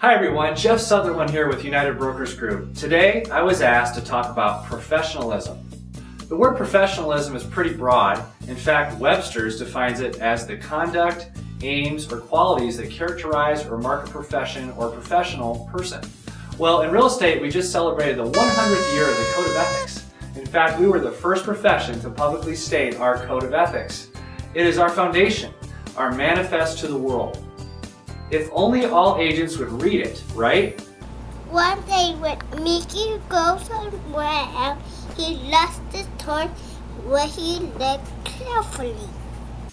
Hi everyone, Jeff Sutherlin here with United Brokers Group. Today I was asked to talk about professionalism. The word professionalism is pretty broad. In fact, Webster's defines it as the conduct, aims, or qualities that characterize or mark a profession or professional person. Well, in real estate, we just celebrated the 100th year of the Code of Ethics. In fact, we were the first profession to publicly state our Code of Ethics. It is our foundation, our manifest to the world. If only all agents would read it, right? One day when Mickey goes somewhere else, he lost his toy where he lived carefully.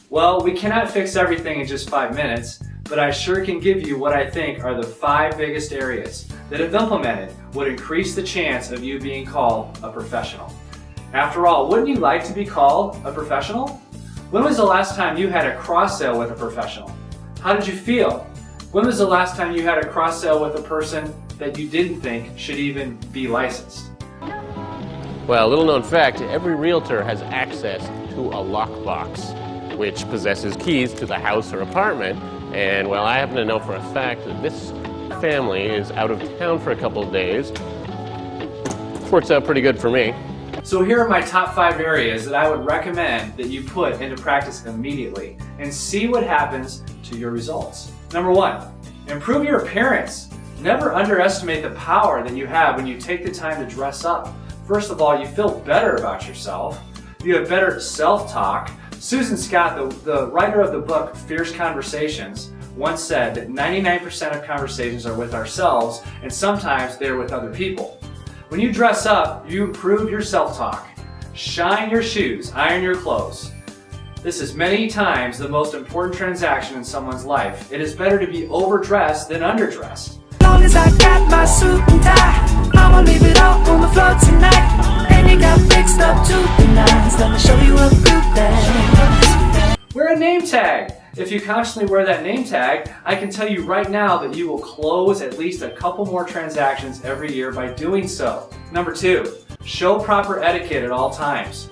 Well, we cannot fix everything in just 5 minutes, but I sure can give you what I think are the 5 biggest areas that, if implemented, would increase the chance of you being called a professional. After all, wouldn't you like to be called a professional? When was the last time you had a cross sale with a professional? How did you feel? When was the last time you had a cross sale with a person that you didn't think should even be licensed? Well, little known fact, every realtor has access to a lockbox, which possesses keys to the house or apartment. And well, I happen to know for a fact that this family is out of town for a couple of days. Works out pretty good for me. So here are my top 5 areas that I would recommend that you put into practice immediately and see what happens to your results. Number 1, improve your appearance. Never underestimate the power that you have when you take the time to dress up. First of all, you feel better about yourself. You have better self-talk. Susan Scott, the writer of the book Fierce Conversations, once said that 99% of conversations are with ourselves, and sometimes they're with other people. When you dress up, you improve your self-talk. Shine your shoes, iron your clothes. This is many times the most important transaction in someone's life. It is better to be overdressed than underdressed. As long as I got my suit and tie, I'ma leave it all on the floor tonight. And you got fixed up to the nines. Let me show you a good thing. Wear a name tag. If you constantly wear that name tag, I can tell you right now that you will close at least a couple more transactions every year by doing so. Number 2, show proper etiquette at all times.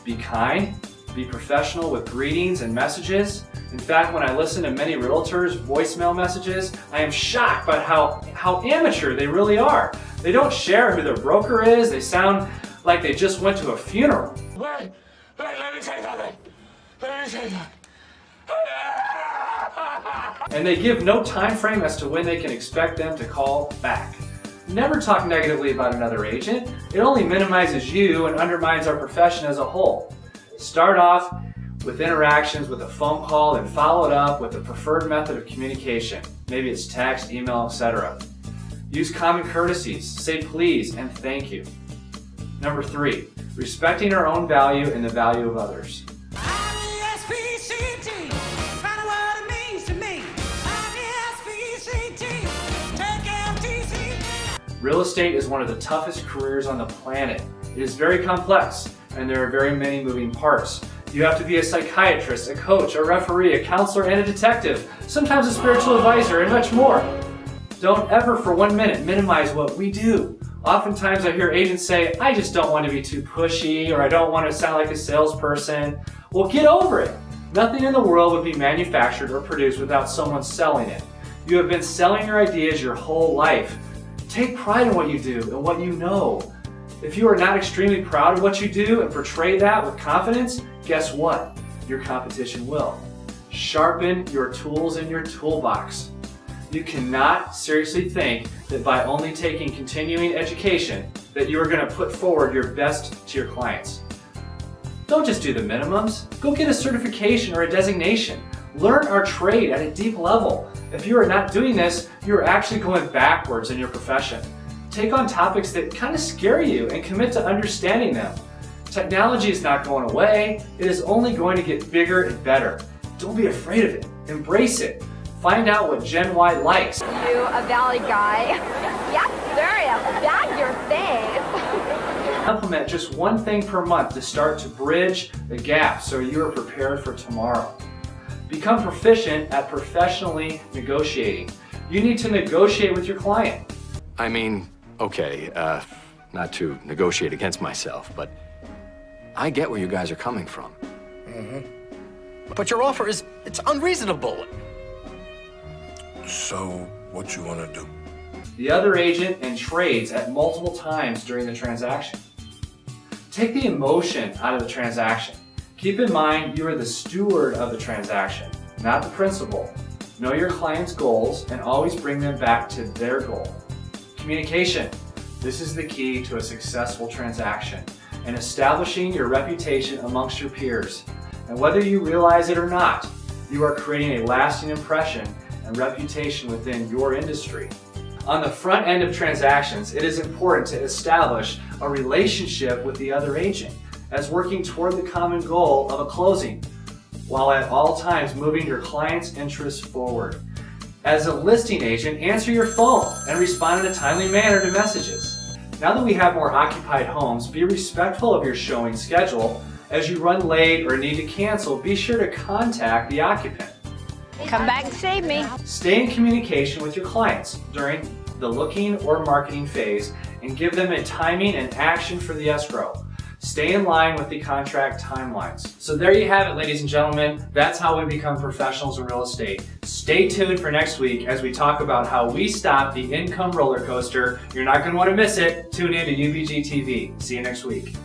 Be kind, be professional with greetings and messages. In fact, when I listen to many realtors' voicemail messages, I am shocked by how amateur they really are. They don't share who their broker is. They sound like they just went to a funeral. Wait, let me say something. Let me say something. And they give no time frame as to when they can expect them to call back. Never talk negatively about another agent. It only minimizes you and undermines our profession as a whole. Start off with interactions with a phone call and follow it up with a preferred method of communication. Maybe it's text, email, etc. Use common courtesies. Say please and thank you. Number 3, respecting our own value and the value of others. Real estate is one of the toughest careers on the planet. It is very complex, and there are very many moving parts. You have to be a psychiatrist, a coach, a referee, a counselor, and a detective, sometimes a spiritual advisor, and much more. Don't ever for 1 minute minimize what we do. Oftentimes I hear agents say, I just don't want to be too pushy, or I don't want to sound like a salesperson. Well, get over it. Nothing in the world would be manufactured or produced without someone selling it. You have been selling your ideas your whole life. Take pride in what you do and what you know. If you are not extremely proud of what you do and portray that with confidence, guess what? Your competition will. Sharpen your tools in your toolbox. You cannot seriously think that by only taking continuing education that you are going to put forward your best to your clients. Don't just do the minimums. Go get a certification or a designation. Learn our trade at a deep level. If you are not doing this, you are actually going backwards in your profession. Take on topics that kind of scare you and commit to understanding them. Technology is not going away. It is only going to get bigger and better. Don't be afraid of it. Embrace it. Find out what Gen Y likes. You, a valley guy. Yes, sir, I'll bag your face. Implement just one thing per month to start to bridge the gap so you are prepared for tomorrow. Become proficient at professionally negotiating. You need to negotiate with your client. I mean, okay, not to negotiate against myself, but I get where you guys are coming from. But your offer it's unreasonable. So, What you want to do? The other agent and trades at multiple times during the transaction. Take the emotion out of the transaction. Keep in mind you are the steward of the transaction, not the principal. Know your client's goals and always bring them back to their goal. Communication. This is the key to a successful transaction and establishing your reputation amongst your peers. And whether you realize it or not, you are creating a lasting impression and reputation within your industry. On the front end of transactions, it is important to establish a relationship with the other agent as working toward the common goal of a closing, while at all times moving your client's interests forward. As a listing agent, answer your phone and respond in a timely manner to messages. Now that we have more occupied homes, be respectful of your showing schedule. As you run late or need to cancel, be sure to contact the occupant. Come back and save me. Stay in communication with your clients during the looking or marketing phase and give them a timing and action for the escrow. Stay in line with the contract timelines. So there you have it, ladies and gentlemen. That's how we become professionals in real estate. Stay tuned for next week as we talk about how we stop the income roller coaster. You're not going to want to miss it. Tune in to UBGtv. See you next week.